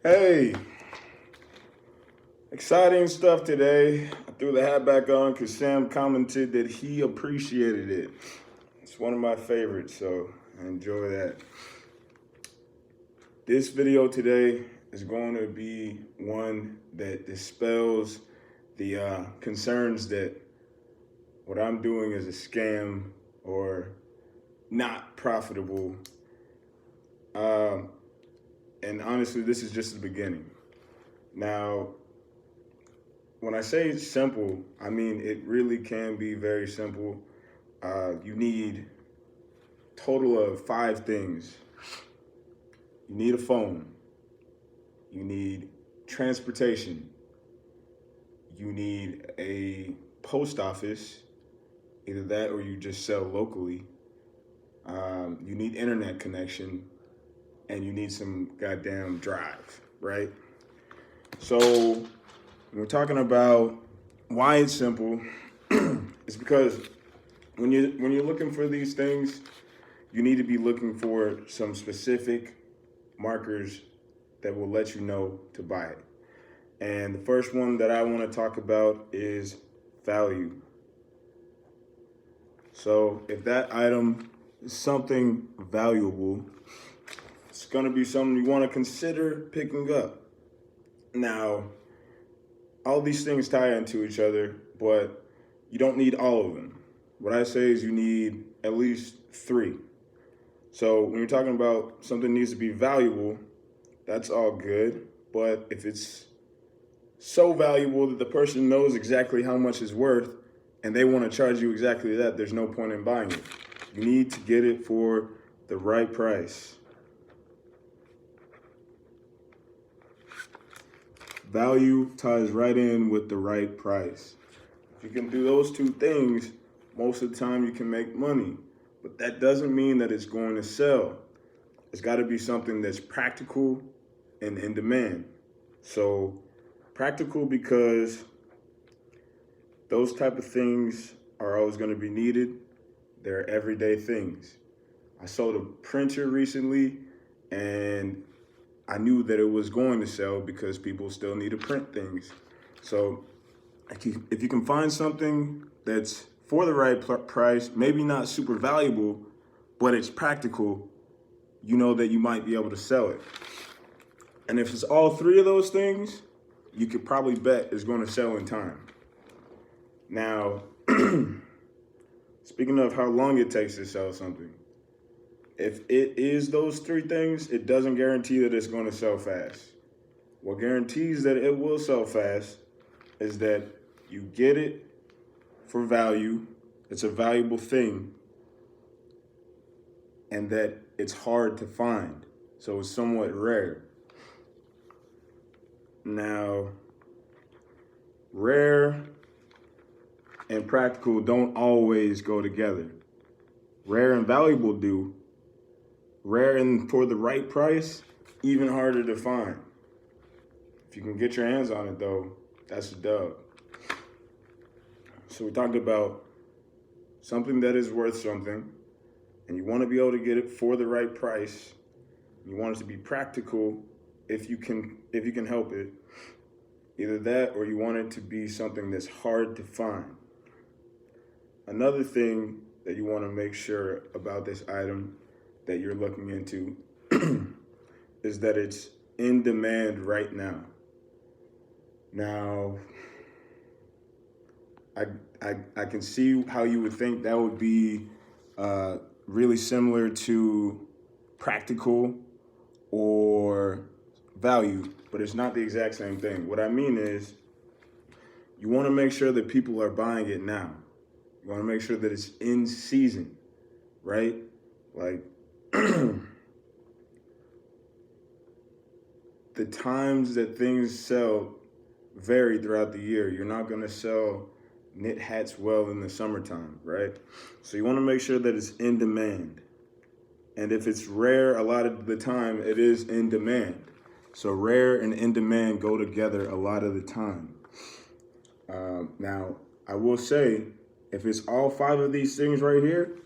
Hey, exciting stuff today. I threw the hat back on because Sam commented that he appreciated it. It's one of my favorites, so I enjoy that. This video today is going to be one that dispels the concerns that what I'm doing is a scam or not profitable. And honestly, this is just the beginning. Now, when I say it's simple, I mean it really can be very simple. You need a total of 5 things. You need a phone. You need transportation. You need a post office, either that or you just sell locally. You need internet connection, and you need some goddamn drive, right? So when we're talking about why it's simple, it's because when you're looking for these things, you need to be looking for some specific markers that will let you know to buy it. And the first one that I want to talk about is value. So if that item is something valuable, it's going to be something you want to consider picking up. Now, all these things tie into each other, but you don't need all of them. What I say is you need at least 3. So when you're talking about something needs to be valuable, that's all good. But if it's so valuable that the person knows exactly how much it's worth and they want to charge you exactly that, there's no point in buying it. You need to get it for the right price. Value ties right in with the right price. If you can do those 2 things, most of the time you can make money. But that doesn't mean that it's going to sell. It's got to be something that's practical and in demand. So practical because those type of things are always going to be needed. They're everyday things. I sold a printer recently and I knew that it was going to sell because people still need to print things. So if you can find something that's for the right price, maybe not super valuable, but it's practical, you know that you might be able to sell it. And if it's all 3 of those things, you could probably bet it's going to sell in time. Now, speaking of how long it takes to sell something, if it is those 3 things, it doesn't guarantee that it's going to sell fast. What guarantees that it will sell fast is that you get it for value, it's a valuable thing, and that it's hard to find. So it's somewhat rare. Now, rare and practical don't always go together. Rare and valuable do. Rare and for the right price, even harder to find. If you can get your hands on it though, that's a dub. So we talked about something that is worth something, and you want to be able to get it for the right price. You want it to be practical if you can help it. Either that or you want it to be something that's hard to find. Another thing that you want to make sure about this item that you're looking into is that it's in demand right now. Now, I can see how you would think that would be really similar to practical or value, but it's not the exact same thing. What I mean is you want to make sure that people are buying it now. You want to make sure that it's in season, right? Like the times that things sell vary throughout the year. You're not going to sell knit hats well in the summertime, right? So you want to make sure that it's in demand. And if it's rare, a lot of the time it is in demand. So rare and in demand go together a lot of the time. Now, I will say, if it's all 5 of these things right here,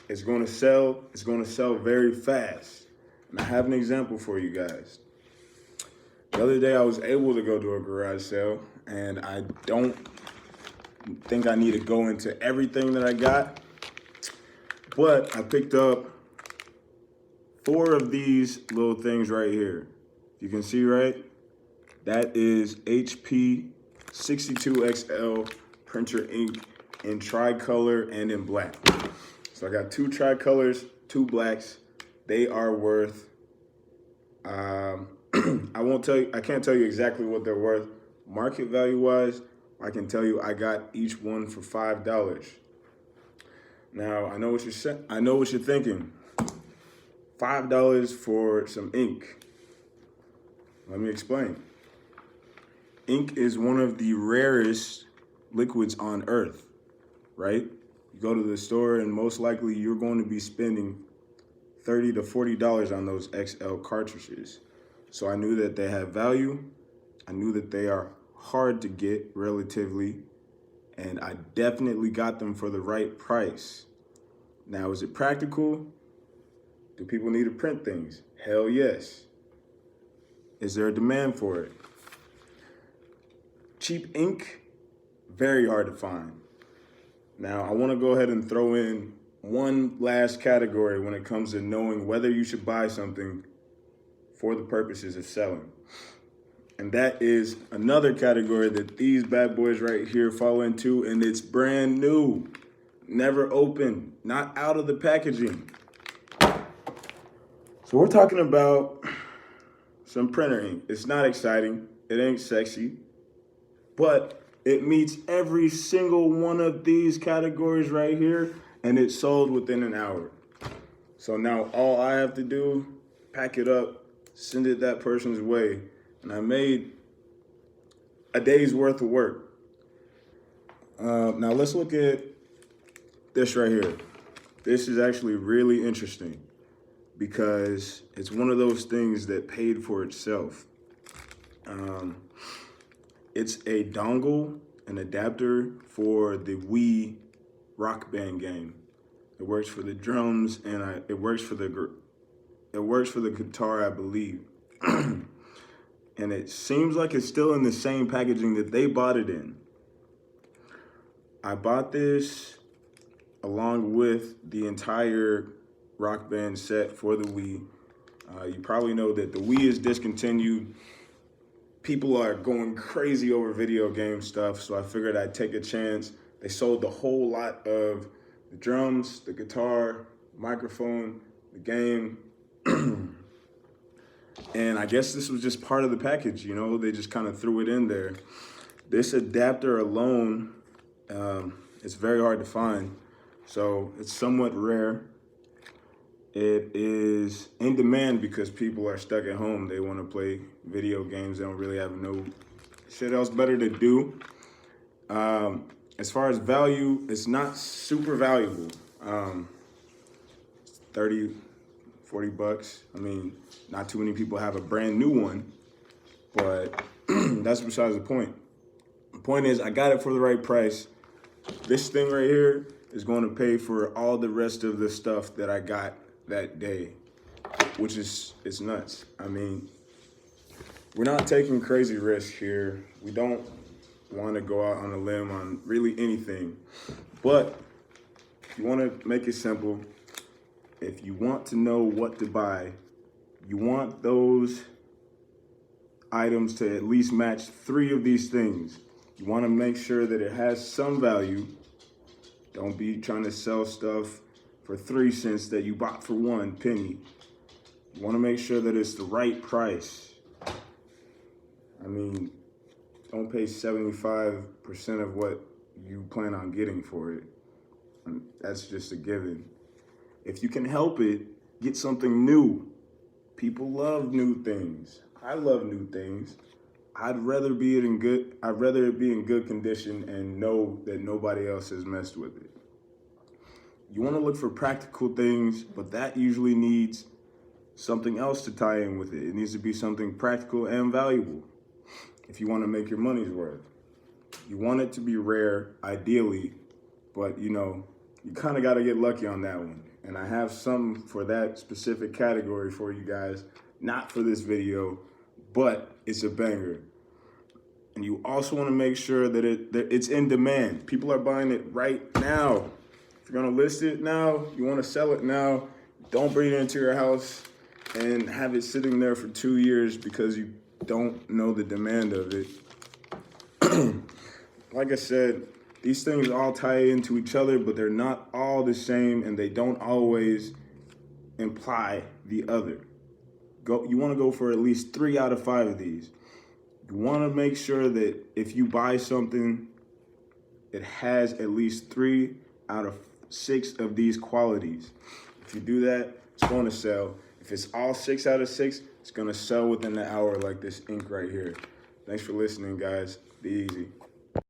it's going to sell very fast. And I have an example for you guys. The other day I was able to go to a garage sale, and I don't think I need to go into everything that I got, but I picked up 4 of these little things right here. You can see, right? That is HP 62XL printer ink in tricolor and in black. So I got 2 tricolors, 2 blacks. They are worth, I can't tell you exactly what they're worth market value wise. I can tell you I got each one for $5. Now I know what you're thinking. $5 for some ink. Let me explain. Ink is one of the rarest liquids on earth, right? You go to the store and most likely you're going to be spending $30 to $40 on those XL cartridges. So I knew that they have value. I knew that they are hard to get relatively, and I definitely got them for the right price. Now, is it practical? Do people need to print things? Hell yes. Is there a demand for it? Cheap ink, very hard to find. Now, I want to go ahead and throw in one last category when it comes to knowing whether you should buy something for the purposes of selling. And that is another category that these bad boys right here fall into, and it's brand new. Never opened, not out of the packaging. So we're talking about some printer ink. It's not exciting, it ain't sexy, but it meets every single one of these categories right here, and it's sold within an hour. So now all I have to do, pack it up, send it that person's way, and I made a day's worth of work. Now let's look at this right here. This is actually really interesting because it's one of those things that paid for itself. It's a dongle, an adapter for the Wii Rock Band game. It works for the drums and it works for the guitar, I believe. And it seems like it's still in the same packaging that they bought it in. I bought this along with the entire Rock Band set for the Wii. You probably know that the Wii is discontinued. People are going crazy over video game stuff, so I figured I'd take a chance. They sold the whole lot of the drums, the guitar, microphone, the game. And I guess this was just part of the package, you know, they just kind of threw it in there. This adapter alone, it's very hard to find, so it's somewhat rare. It is in demand because people are stuck at home. They want to play video games. They don't really have no shit else better to do. As far as value, it's not super valuable. 30, 40 bucks. I mean, not too many people have a brand new one, but that's besides the point. The point is I got it for the right price. This thing right here is going to pay for all the rest of the stuff that I got that day, which is, it's nuts. I mean, we're not taking crazy risks here. We don't want to go out on a limb on really anything, but if you want to make it simple, if you want to know what to buy, you want those items to at least match 3 of these things. You want to make sure that it has some value. Don't be trying to sell stuff for 3 cents that you bought for 1 penny. You want to make sure that it's the right price. I mean, don't pay 75% of what you plan on getting for it. That's just a given. If you can help it, get something new. People love new things. I love new things. I'd rather it be in good condition and know that nobody else has messed with it. You want to look for practical things, but that usually needs something else to tie in with it. It needs to be something practical and valuable if you want to make your money's worth. You want it to be rare, ideally, but you know, you kind of got to get lucky on that one. And I have some for that specific category for you guys, not for this video, but it's a banger. And you also want to make sure that it's in demand. People are buying it right now. If you're going to list it now, you want to sell it now, don't bring it into your house and have it sitting there for 2 years because you don't know the demand of it. Like I said, these things all tie into each other, but they're not all the same, and they don't always imply the other. You want to go for at least 3 out of 5 of these. You want to make sure that if you buy something, it has at least 3 out of 6 of these qualities. If you do that, it's going to sell. If it's all 6 out of 6, it's going to sell within an hour like this ink right here. Thanks for listening, guys. Be easy.